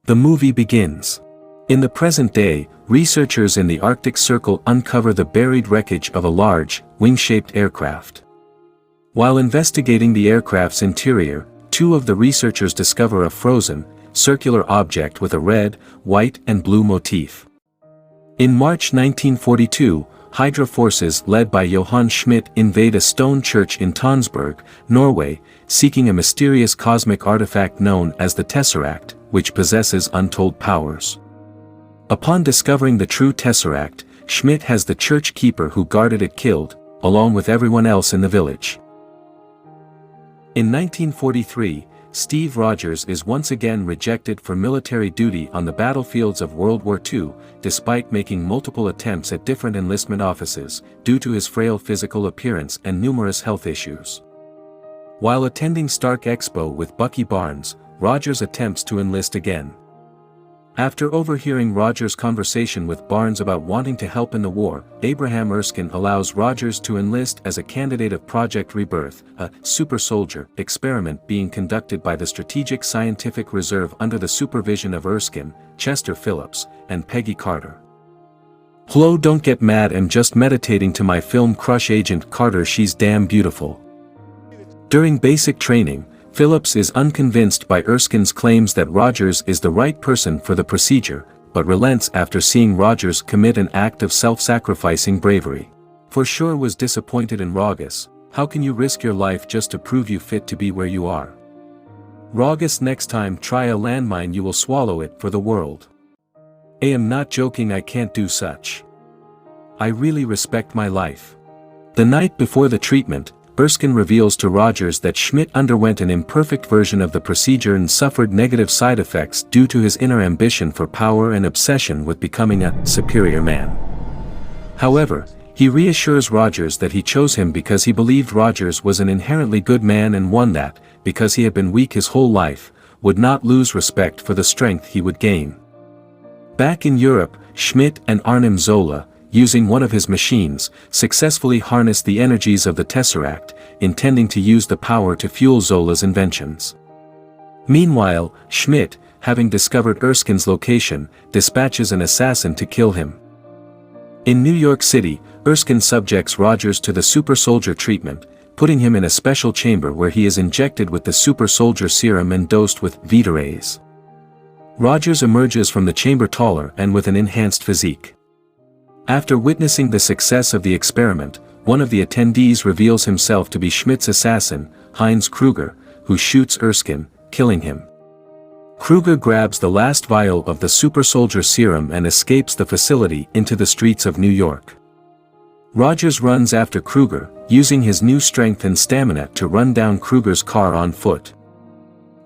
The movie begins. In the present day, researchers in the Arctic Circle uncover the buried wreckage of a large, wing-shaped aircraft. While investigating the aircraft's interior, two of the researchers discover a frozen, circular object with a red, white and blue motif. In March 1942, Hydra forces led by Johann Schmidt invade a stone church in Tonsberg, Norway, seeking a mysterious cosmic artifact known as the Tesseract, which possesses untold powers. Upon discovering the true Tesseract, Schmidt has the church keeper who guarded it killed, along with everyone else in the village. In 1943, Steve Rogers is once again rejected for military duty on the battlefields of World War II, despite making multiple attempts at different enlistment offices, due to his frail physical appearance and numerous health issues. While attending Stark Expo with Bucky Barnes, Rogers attempts to enlist again. After overhearing Rogers' conversation with Barnes about wanting to help in the war, Abraham Erskine allows Rogers to enlist as a candidate of Project Rebirth, a super soldier experiment being conducted by the Strategic Scientific Reserve under the supervision of Erskine, Chester Phillips, and Peggy Carter. Hello, don't get mad, I'm just meditating to my film crush Agent Carter, she's damn beautiful. During basic training, Phillips is unconvinced by Erskine's claims that Rogers is the right person for the procedure, but relents after seeing Rogers commit an act of self-sacrificing bravery. For sure was disappointed in Rogers. How can you risk your life just to prove you fit to be where you are? Rogers, next time try a landmine, you will swallow it for the world. I am not joking, I can't do such. I really respect my life. The night before the treatment, Erskine reveals to Rogers that Schmidt underwent an imperfect version of the procedure and suffered negative side effects due to his inner ambition for power and obsession with becoming a superior man. However, he reassures Rogers that he chose him because he believed Rogers was an inherently good man and one that, because he had been weak his whole life, would not lose respect for the strength he would gain. Back in Europe, Schmidt and Arnim Zola, using one of his machines, successfully harnessed the energies of the Tesseract, intending to use the power to fuel Zola's inventions. Meanwhile, Schmidt, having discovered Erskine's location, dispatches an assassin to kill him. In New York City, Erskine subjects Rogers to the super soldier treatment, putting him in a special chamber where he is injected with the super soldier serum and dosed with Vita-Rays. Rogers emerges from the chamber taller and with an enhanced physique. After witnessing the success of the experiment, one of the attendees reveals himself to be Schmidt's assassin, Heinz Kruger, who shoots Erskine, killing him. Kruger grabs the last vial of the super soldier serum and escapes the facility into the streets of New York. Rogers runs after Kruger, using his new strength and stamina to run down Kruger's car on foot.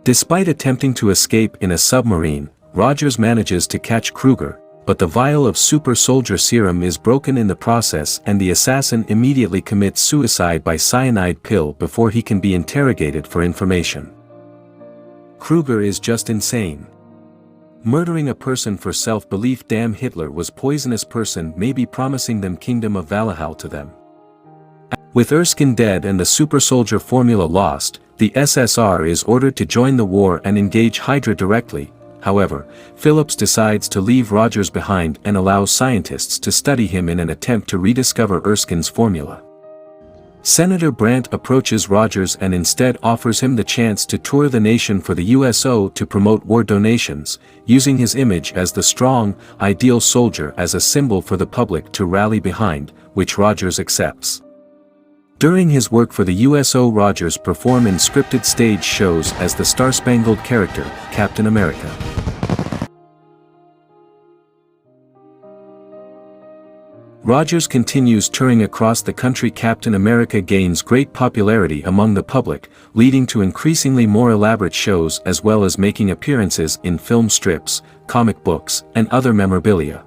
Despite attempting to escape in a submarine, Rogers manages to catch Kruger, but the vial of super soldier serum is broken in the process and the assassin immediately commits suicide by cyanide pill before he can be interrogated for information. Kruger is just insane. Murdering a person for self-belief, damn, Hitler was poisonous person, maybe promising them kingdom of Valhalla to them. With Erskine dead and the super soldier formula lost, the SSR is ordered to join the war and engage Hydra directly. However, Phillips decides to leave Rogers behind and allows scientists to study him in an attempt to rediscover Erskine's formula. Senator Brandt approaches Rogers and instead offers him the chance to tour the nation for the USO to promote war donations, using his image as the strong, ideal soldier as a symbol for the public to rally behind, which Rogers accepts. During his work for the USO, Rogers performed in scripted stage shows as the star-spangled character, Captain America. Rogers continues touring across the country. Captain America gains great popularity among the public, leading to increasingly more elaborate shows as well as making appearances in film strips, comic books, and other memorabilia.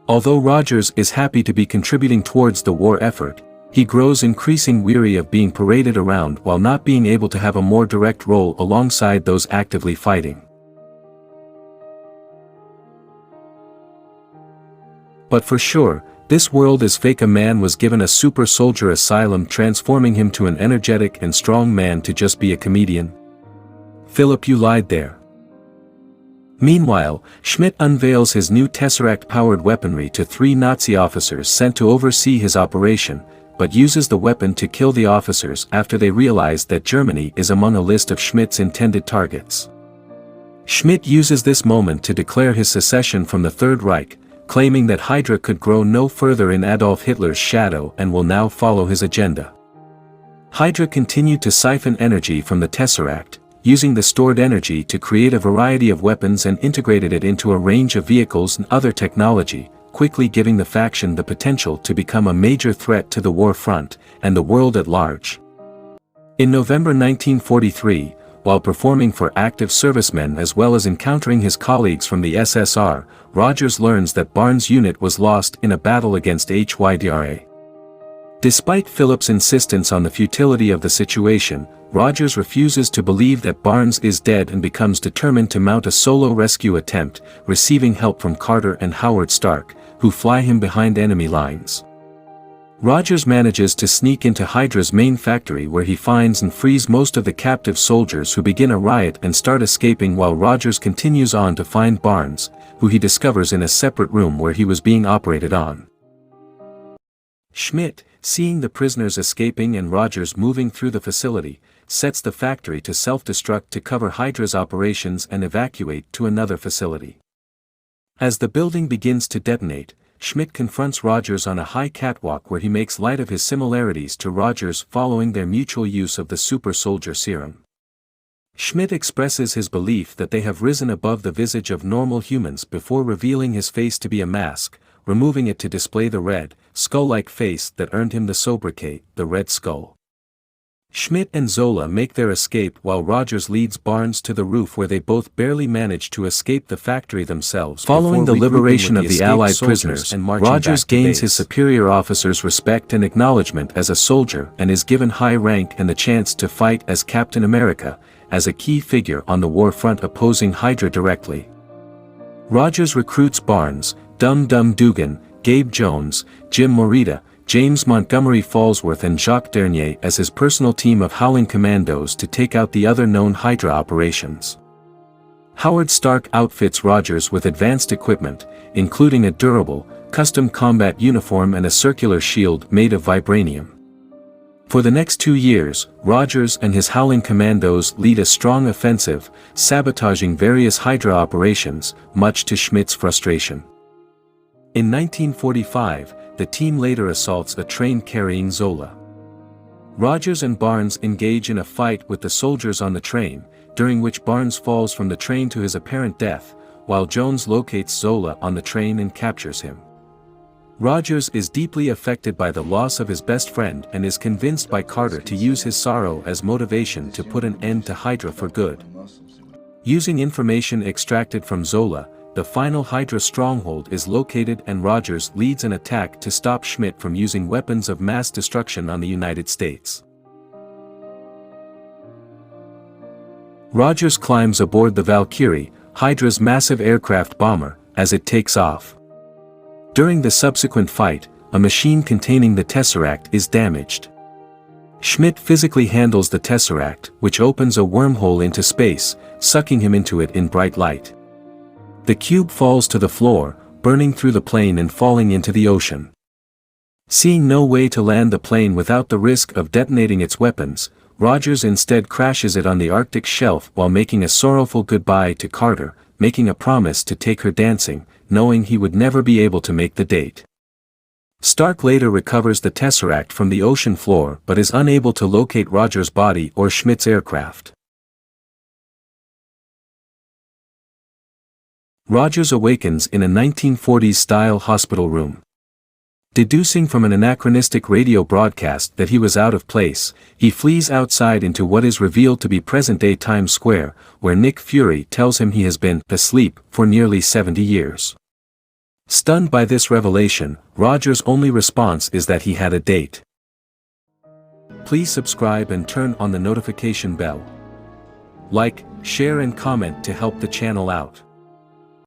Although Rogers is happy to be contributing towards the war effort, he grows increasingly weary of being paraded around while not being able to have a more direct role alongside those actively fighting. But for sure, this world is fake. A man was given a super soldier asylum, transforming him to an energetic and strong man to just be a comedian. Philip, you lied there. Meanwhile, Schmidt unveils his new Tesseract-powered weaponry to 3 Nazi officers sent to oversee his operation, but uses the weapon to kill the officers after they realize that Germany is among a list of Schmidt's intended targets. Schmidt uses this moment to declare his secession from the Third Reich, claiming that Hydra could grow no further in Adolf Hitler's shadow and will now follow his agenda. Hydra continued to siphon energy from the Tesseract, using the stored energy to create a variety of weapons and integrated it into a range of vehicles and other technology, quickly giving the faction the potential to become a major threat to the war front and the world at large. In November 1943, while performing for active servicemen as well as encountering his colleagues from the SSR, Rogers learns that Barnes' unit was lost in a battle against HYDRA. Despite Philip's insistence on the futility of the situation, Rogers refuses to believe that Barnes is dead and becomes determined to mount a solo rescue attempt, receiving help from Carter and Howard Stark, who fly him behind enemy lines. Rogers manages to sneak into Hydra's main factory where he finds and frees most of the captive soldiers who begin a riot and start escaping while Rogers continues on to find Barnes, who he discovers in a separate room where he was being operated on. Schmidt, seeing the prisoners escaping and Rogers moving through the facility, sets the factory to self-destruct to cover Hydra's operations and evacuate to another facility. As the building begins to detonate, Schmidt confronts Rogers on a high catwalk where he makes light of his similarities to Rogers following their mutual use of the super soldier serum. Schmidt expresses his belief that they have risen above the visage of normal humans before revealing his face to be a mask, removing it to display the red, skull-like face that earned him the sobriquet, the Red Skull. Schmidt and Zola make their escape while Rogers leads Barnes to the roof where they both barely manage to escape the factory themselves. Following the liberation of the Allied prisoners, Rogers gains his superior officers' respect and acknowledgement as a soldier and is given high rank and the chance to fight as Captain America, as a key figure on the war front opposing Hydra directly. Rogers recruits Barnes, Dum Dum Dugan, Gabe Jones, Jim Morita, James Montgomery Falsworth and Jacques Dernier as his personal team of Howling Commandos to take out the other known Hydra operations. Howard Stark outfits Rogers with advanced equipment, including a durable, custom combat uniform and a circular shield made of vibranium. For the next 2 years, Rogers and his Howling Commandos lead a strong offensive, sabotaging various Hydra operations, much to Schmidt's frustration. In 1945, the team later assaults a train carrying Zola. Rogers and Barnes engage in a fight with the soldiers on the train, during which Barnes falls from the train to his apparent death, while Jones locates Zola on the train and captures him. Rogers is deeply affected by the loss of his best friend and is convinced by Carter to use his sorrow as motivation to put an end to Hydra for good. Using information extracted from Zola, the final Hydra stronghold is located and Rogers leads an attack to stop Schmidt from using weapons of mass destruction on the United States. Rogers climbs aboard the Valkyrie, Hydra's massive aircraft bomber, as it takes off. During the subsequent fight, a machine containing the Tesseract is damaged. Schmidt physically handles the Tesseract, which opens a wormhole into space, sucking him into it in bright light. The cube falls to the floor, burning through the plane and falling into the ocean. Seeing no way to land the plane without the risk of detonating its weapons, Rogers instead crashes it on the Arctic shelf while making a sorrowful goodbye to Carter, making a promise to take her dancing, knowing he would never be able to make the date. Stark later recovers the Tesseract from the ocean floor but is unable to locate Rogers' body or Schmidt's aircraft. Rogers awakens in a 1940s-style hospital room. Deducing from an anachronistic radio broadcast that he was out of place, he flees outside into what is revealed to be present-day Times Square, where Nick Fury tells him he has been asleep for nearly 70 years. Stunned by this revelation, Rogers' only response is that he had a date. Please subscribe and turn on the notification bell. Like, share and comment to help the channel out.